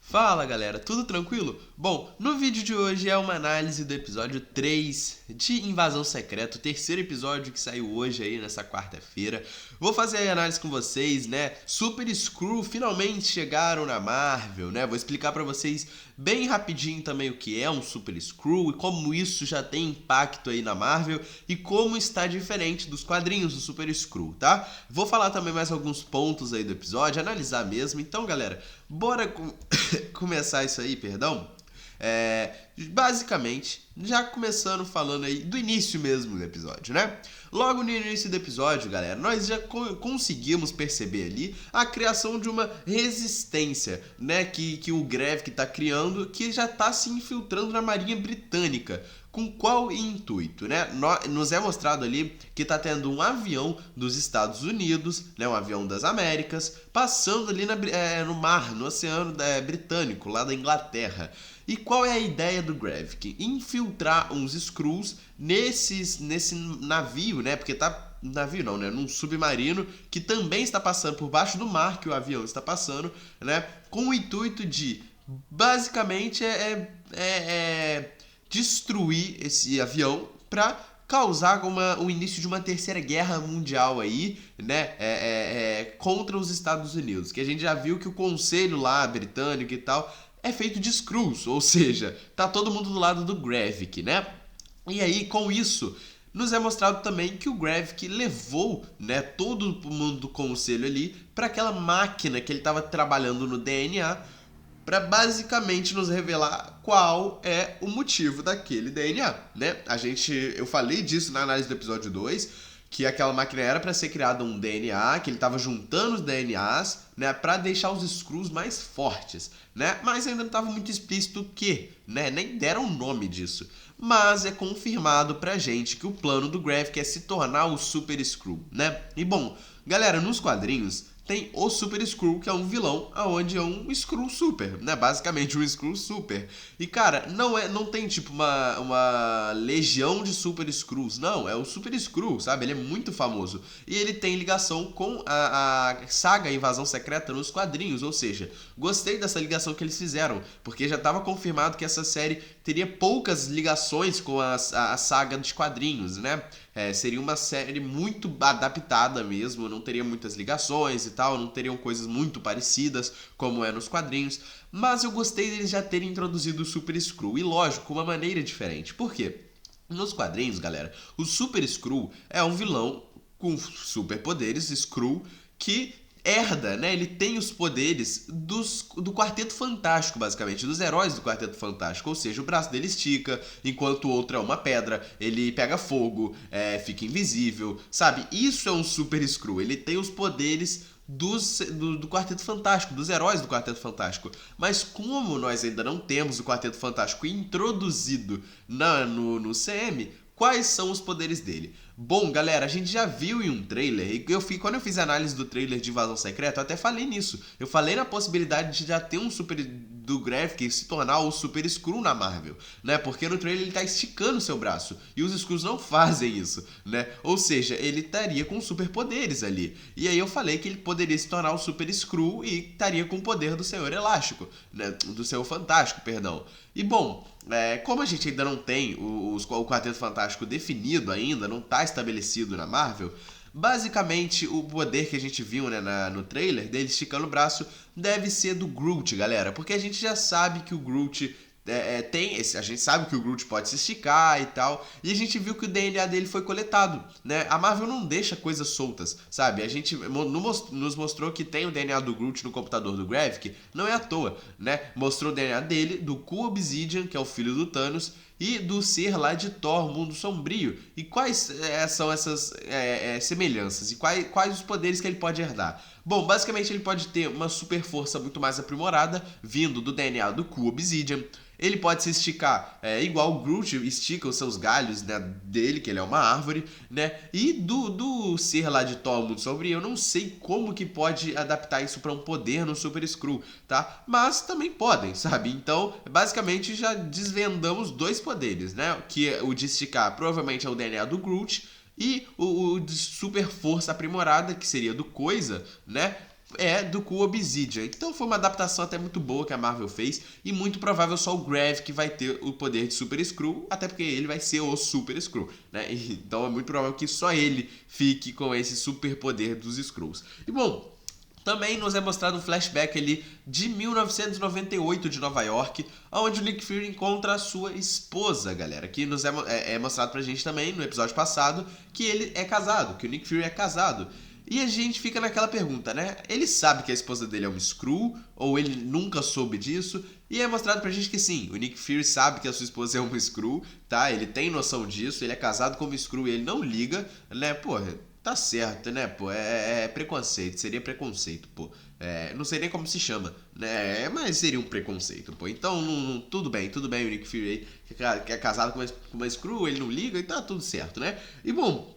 Fala galera, tudo tranquilo? Bom, no vídeo de hoje é uma análise do episódio 3 de Invasão Secreta, o terceiro episódio que saiu hoje aí nessa quarta-feira. Vou fazer a análise com vocês, né? Super Skrull finalmente chegaram na Marvel, né? Vou explicar pra vocês bem rapidinho também o que é um Super Skrull e como isso já tem impacto aí na Marvel e como está diferente dos quadrinhos do Super Skrull, tá? Vou falar também mais alguns pontos aí do episódio, analisar mesmo. Então, galera, bora começar isso aí, perdão. Basicamente, já começando falando aí do início mesmo do episódio, né? Logo no início do episódio, galera, nós já conseguimos perceber ali a criação de uma resistência, né? Que o Gravik tá criando, que já tá se infiltrando na Marinha Britânica. Com qual intuito, né? Nos é mostrado ali que tá tendo um avião dos Estados Unidos, né? Um avião das Américas, passando ali no mar, no Oceano Britânico, lá da Inglaterra. E qual é a ideia do Gravik? Infiltrar uns Skrulls nesse navio, né? Porque tá... navio não, né? Num submarino que também está passando por baixo do mar que o avião está passando, né? Com o intuito de, basicamente, destruir esse avião para causar o início de uma terceira guerra mundial aí, né, contra os Estados Unidos, que a gente já viu que o conselho lá britânico e tal é feito de Skrulls, ou seja, tá todo mundo do lado do Gravik, né? E aí, com isso, nos é mostrado também que o Gravik levou, né, todo mundo do conselho ali para aquela máquina que ele estava trabalhando no DNA, para basicamente nos revelar qual é o motivo daquele DNA, né? Eu falei disso na análise do episódio 2, que aquela máquina era para ser criada um DNA, que ele estava juntando os DNAs, né, para deixar os Skrulls mais fortes, né? Mas ainda não estava muito explícito o que, né? Nem deram o nome disso. Mas é confirmado pra gente que o plano do Gravik é se tornar o Super Skrull, né? E bom, galera, nos quadrinhos tem o Super Skrull, que é um vilão, aonde é um Skrull Super, né? Basicamente um Skrull Super. E cara, não tem tipo uma legião de Super Skrulls, não, é o Super Skrull, sabe? Ele é muito famoso. E ele tem ligação com a saga Invasão Secreta nos quadrinhos, ou seja, gostei dessa ligação que eles fizeram, porque já estava confirmado que essa série teria poucas ligações com a saga dos quadrinhos, né? Seria uma série muito adaptada mesmo, não teria muitas ligações e tal, não teriam coisas muito parecidas como é nos quadrinhos, mas eu gostei deles já terem introduzido o Super Skrull, e lógico, uma maneira diferente. Por quê? Nos quadrinhos, galera, o Super Skrull é um vilão com superpoderes, Skrull, que herda, né? Ele tem os poderes do Quarteto Fantástico, basicamente, dos heróis do Quarteto Fantástico. Ou seja, o braço dele estica, enquanto o outro é uma pedra, ele pega fogo, fica invisível, sabe? Isso é um Super Skrull. Ele tem os poderes do Quarteto Fantástico, dos heróis do Quarteto Fantástico. Mas como nós ainda não temos o Quarteto Fantástico introduzido no CM, quais são os poderes dele? Bom, galera, a gente já viu em um trailer, e quando eu fiz a análise do trailer de Invasão Secreta, eu até falei nisso. Eu falei na possibilidade de já ter um Super do Gravik se tornar o Super Skrull na Marvel, né? Porque no trailer ele tá esticando o seu braço, e os Skrulls não fazem isso, né? Ou seja, ele estaria com superpoderes ali. E aí eu falei que ele poderia se tornar o Super Skrull e estaria com o poder do Senhor Elástico, né? Do Senhor Fantástico, perdão. E bom, como a gente ainda não tem o Quarteto Fantástico definido ainda, não está estabelecido na Marvel, basicamente o poder que a gente viu, né, no trailer dele esticando o braço deve ser do Groot, galera, porque a gente já sabe que o Groot a gente sabe que o Groot pode se esticar e tal, e a gente viu que o DNA dele foi coletado, né? A Marvel não deixa coisas soltas, sabe? A gente nos mostrou que tem o DNA do Groot no computador do Gravik, não é à toa, né? Mostrou o DNA dele, do Cubo Obsidian, que é o filho do Thanos, e do ser lá de Thor, Mundo Sombrio. E quais são essas semelhanças? E quais os poderes que ele pode herdar? Bom, basicamente ele pode ter uma super força muito mais aprimorada, vindo do DNA do Cubo Obsidian. Ele pode se esticar igual o Groot estica os seus galhos, né, dele, que ele é uma árvore, né? E do ser lá de Thor, Mundo Sombrio, eu não sei como que pode adaptar isso para um poder no Super Skrull, tá? Mas também podem, sabe? Então, basicamente já desvendamos dois poderes, né? Que o de esticar provavelmente é o DNA do Groot, e o de super força aprimorada, que seria do Coisa, né? é do cu Obsidian. Então foi uma adaptação até muito boa que a Marvel fez, e muito provável só o Grav que vai ter o poder de Super Skrull, até porque ele vai ser o Super Skrull, né? Então é muito provável que só ele fique com esse super poder dos Skrulls. E bom, também nos é mostrado um flashback ali de 1998 de Nova York, onde o Nick Fury encontra a sua esposa, galera. Que nos é mostrado pra gente também no episódio passado que ele é casado, que o Nick Fury é casado. E a gente fica naquela pergunta, né? Ele sabe que a esposa dele é um Skrull, ou ele nunca soube disso? E é mostrado pra gente que sim, o Nick Fury sabe que a sua esposa é uma Skrull, tá? Ele tem noção disso, ele é casado com uma Skrull e ele não liga, né? Porra, tá certo, né, pô? É preconceito, seria preconceito, pô. Não sei nem como se chama, né? Mas seria um preconceito, pô. Então, tudo bem, o Nick Fury aí, que é casado com uma Skrull, ele não liga e tá tudo certo, né? E bom,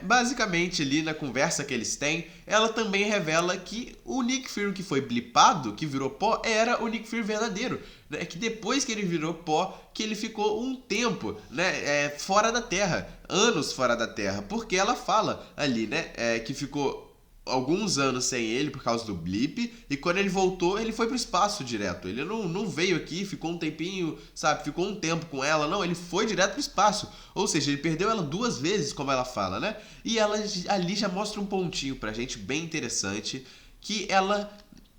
basicamente ali na conversa que eles têm, ela também revela que o Nick Fury que foi blipado, que virou pó, era o Nick Fury verdadeiro. Né? Que depois que ele virou pó, que ele ficou um tempo, né, fora da Terra, anos fora da Terra, porque ela fala ali, né, que ficou alguns anos sem ele por causa do blip, e quando ele voltou, ele foi pro espaço direto. Ele não veio aqui, ficou um tempinho, sabe, ficou um tempo com ela, não, ele foi direto pro espaço. Ou seja, ele perdeu ela 2 vezes, como ela fala, né? E ela ali já mostra um pontinho pra gente bem interessante, que ela,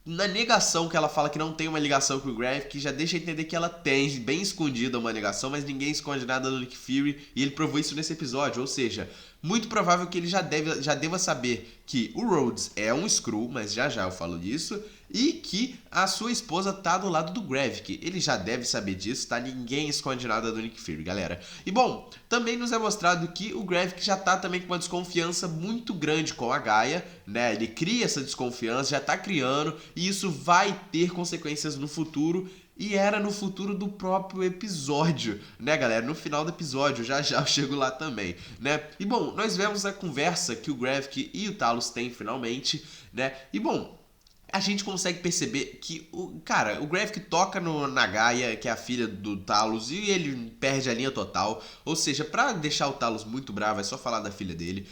na negação que ela fala que não tem uma ligação com o Grav, que já deixa entender que ela tem, bem escondida, uma ligação, mas ninguém esconde nada do Nick Fury, e ele provou isso nesse episódio. Ou seja, muito provável que ele já deva saber que o Rhodes é um Skrull, mas já eu falo disso, e que a sua esposa tá do lado do Gravik. Ele já deve saber disso, tá? Ninguém esconde nada do Nick Fury, galera. E bom, também nos é mostrado que o Gravik já tá também com uma desconfiança muito grande com a Gaia, né? Ele cria essa desconfiança, já tá criando, e isso vai ter consequências no futuro. E era no futuro do próprio episódio, né, galera? No final do episódio, já eu chego lá também, né? E bom, nós vemos a conversa que o Gravik e o Talos têm finalmente, né? E bom, a gente consegue perceber que o Gravik toca na Gaia, que é a filha do Talos, e ele perde a linha total. Ou seja, pra deixar o Talos muito bravo, é só falar da filha dele.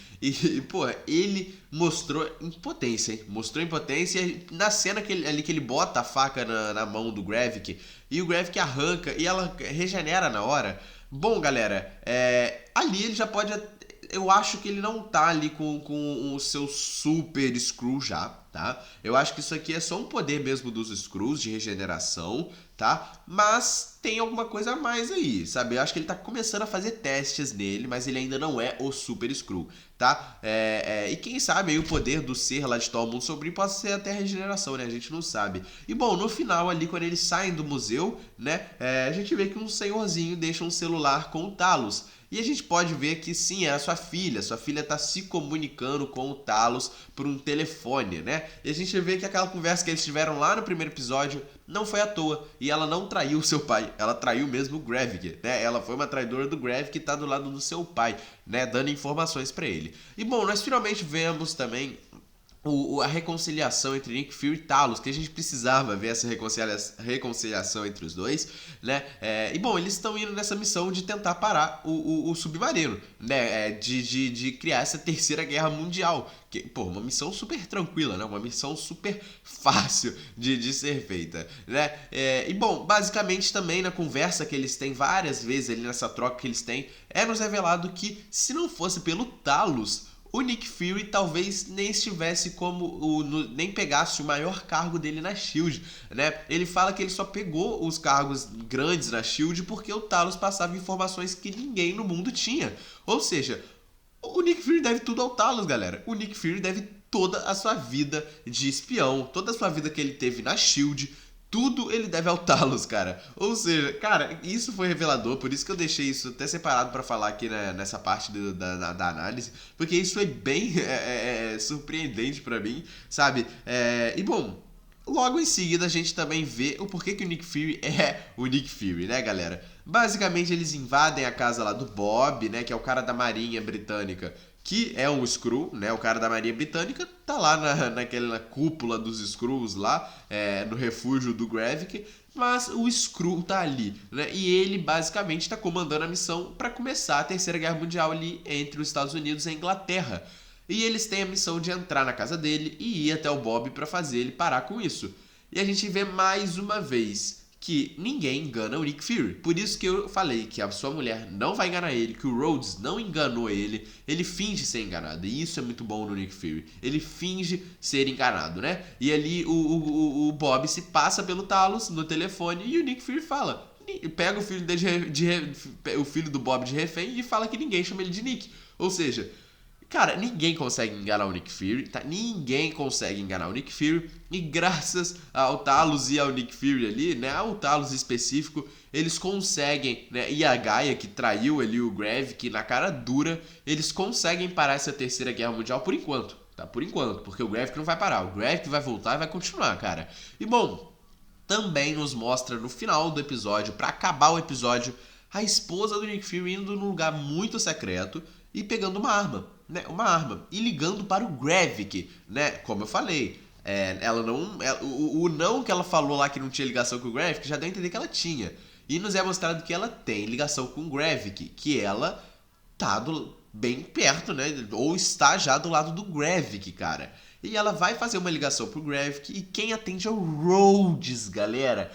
Pô, ele mostrou impotência, hein? Mostrou impotência na cena que ele bota a faca na mão do Gravik, e o Gravik arranca e ela regenera na hora. Bom, galera, ali ele já pode... Eu acho que ele não tá ali com o seu Super Skrull já, tá? Eu acho que isso aqui é só um poder mesmo dos Skrulls de regeneração, tá? Mas tem alguma coisa a mais aí, sabe? Eu acho que ele tá começando a fazer testes nele, mas ele ainda não é o Super Skrull, tá? E quem sabe aí o poder do ser lá de Todo Mundo Sombrio pode ser até regeneração, né? A gente não sabe. E bom, no final ali, quando eles saem do museu, né? A gente vê que um senhorzinho deixa um celular com o Talos. E a gente pode ver que sim, é a sua filha está se comunicando com o Talos por um telefone, né? E a gente vê que aquela conversa que eles tiveram lá no primeiro episódio não foi à toa. E ela não traiu o seu pai, ela traiu mesmo o Gravik, né? Ela foi uma traidora do Gravik que tá do lado do seu pai, né? Dando informações pra ele. E bom, nós finalmente vemos também a reconciliação entre Nick Fury e Talos, que a gente precisava ver essa reconciliação entre os dois, né? E bom, eles estão indo nessa missão de tentar parar o submarino, né? De criar essa terceira guerra mundial. Que, pô, uma missão super tranquila, né? Uma missão super fácil de ser feita, né? E bom, basicamente também na conversa que eles têm várias vezes ali nessa troca que eles têm, nos revelado que se não fosse pelo Talos, o Nick Fury talvez nem estivesse nem pegasse o maior cargo dele na SHIELD, né? Ele fala que ele só pegou os cargos grandes na SHIELD porque o Talos passava informações que ninguém no mundo tinha. Ou seja, o Nick Fury deve tudo ao Talos, galera. O Nick Fury deve toda a sua vida de espião, toda a sua vida que ele teve na SHIELD, tudo ele deve ao Talos, cara. Ou seja, cara, isso foi revelador, por isso que eu deixei isso até separado pra falar aqui, né, nessa parte da análise, porque isso é bem surpreendente pra mim, sabe? E bom, logo em seguida a gente também vê o porquê que o Nick Fury é o Nick Fury, né, galera? Basicamente eles invadem a casa lá do Bob, né, que é o cara da Marinha Britânica, que é um Skrull, né? O cara da Marinha Britânica tá lá naquela cúpula dos Skrulls lá, no refúgio do Gravik, mas o Skrull tá ali, né? E ele basicamente tá comandando a missão para começar a Terceira Guerra Mundial ali entre os Estados Unidos e a Inglaterra. e eles têm a missão de entrar na casa dele e ir até o Bob pra fazer ele parar com isso. E a gente vê mais uma vez que ninguém engana o Nick Fury. Por isso que eu falei que a sua mulher não vai enganar ele, que o Rhodes não enganou ele, ele finge ser enganado. E isso é muito bom no Nick Fury. Ele finge ser enganado, né? E ali o Bob se passa pelo Talos no telefone e o Nick Fury fala... Pega o filho, o filho do Bob de refém e fala que ninguém chama ele de Nick. Ou seja... Cara, ninguém consegue enganar o Nick Fury, tá? Ninguém consegue enganar o Nick Fury. E graças ao Talos e ao Nick Fury ali, né? Ao Talos específico, eles conseguem, né? E a Gaia, que traiu ali o Gravik na cara dura, eles conseguem parar essa terceira guerra mundial por enquanto, tá? Por enquanto, porque o Gravik não vai parar. O Gravik vai voltar e vai continuar, cara. E bom, também nos mostra no final do episódio, pra acabar o episódio, a esposa do Nick Fury indo num lugar muito secreto e pegando uma arma, né? Uma arma. E ligando para o Gravik, né? Como eu falei, ela não... o não que ela falou lá que não tinha ligação com o Gravik já deu a entender que ela tinha. E nos é mostrado que ela tem ligação com o Gravik, que ela tá bem perto, né? Ou está já do lado do Gravik, cara. E ela vai fazer uma ligação pro Gravik e quem atende é o Rhodes, galera.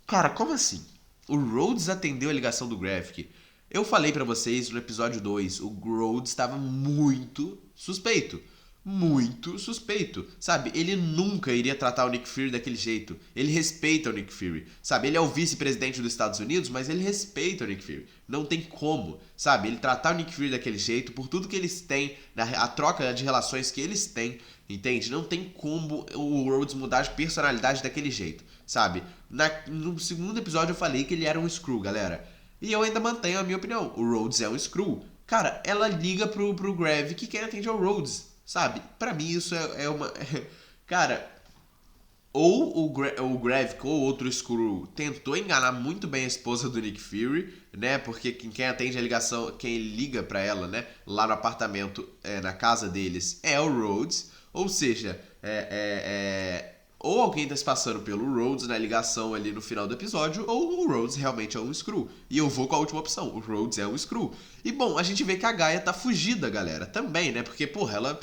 Cara, como assim? O Rhodes atendeu a ligação do Gravik. Eu falei pra vocês no episódio 2, o Rhodes estava muito suspeito. Muito suspeito, sabe? Ele nunca iria tratar o Nick Fury daquele jeito. Ele respeita o Nick Fury, sabe? Ele é o vice-presidente dos Estados Unidos, mas ele respeita o Nick Fury. Não tem como, sabe? Ele tratar o Nick Fury daquele jeito, por tudo que eles têm, a troca de relações que eles têm, entende? Não tem como o Rhodes mudar de personalidade daquele jeito, sabe? No segundo episódio eu falei que ele era um Skrull, galera. E eu ainda mantenho a minha opinião. O Rhodes é um Skrull. Cara, ela liga pro Gravik, quem atende é o Rhodes, sabe? Pra mim isso é uma... Cara, ou o Gravik ou outro Skrull tentou enganar muito bem a esposa do Nick Fury, né? Porque quem atende a ligação, quem liga pra ela, né? Lá no apartamento, na casa deles, é o Rhodes. Ou seja, ou alguém tá se passando pelo Rhodes na ligação ali no final do episódio, ou o Rhodes realmente é um Skrull. E eu vou com a última opção, o Rhodes é um Skrull. E bom, a gente vê que a Gaia tá fugida, galera, também, né? Porque, porra,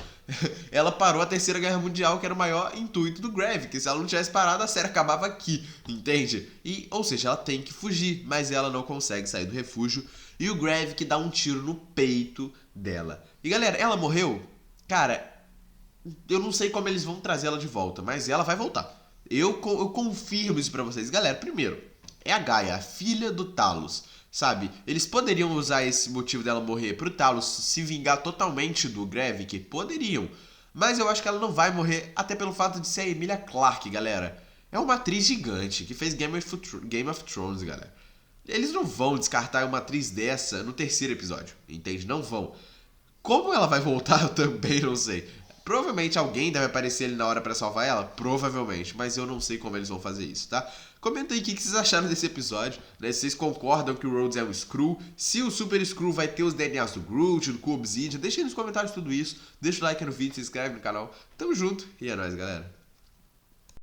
ela parou a Terceira Guerra Mundial, que era o maior intuito do Gravik. Se ela não tivesse parado, a série acabava aqui, entende? E, ou seja, ela tem que fugir, mas ela não consegue sair do refúgio. E o Gravik dá um tiro no peito dela. E galera, ela morreu? Cara... Eu não sei como eles vão trazer ela de volta, mas ela vai voltar. Eu confirmo isso pra vocês. Galera, primeiro, é a Gaia, a filha do Talos, sabe? Eles poderiam usar esse motivo dela morrer pro Talos se vingar totalmente do Gravik? Poderiam. Mas eu acho que ela não vai morrer, até pelo fato de ser a Emilia Clarke, galera. É uma atriz gigante que fez Game of Thrones, galera. Eles não vão descartar uma atriz dessa no terceiro episódio, entende? Não vão. Como ela vai voltar, eu também não sei. Provavelmente alguém deve aparecer ali na hora pra salvar ela, provavelmente, mas eu não sei como eles vão fazer isso, tá? Comenta aí o que vocês acharam desse episódio, né? Se vocês concordam que o Rhodes é um Skrull, se o Super Skrull vai ter os DNAs do Groot, do Obsidian, deixa aí nos comentários tudo isso, deixa o like no vídeo, se inscreve no canal, tamo junto e é nóis, galera.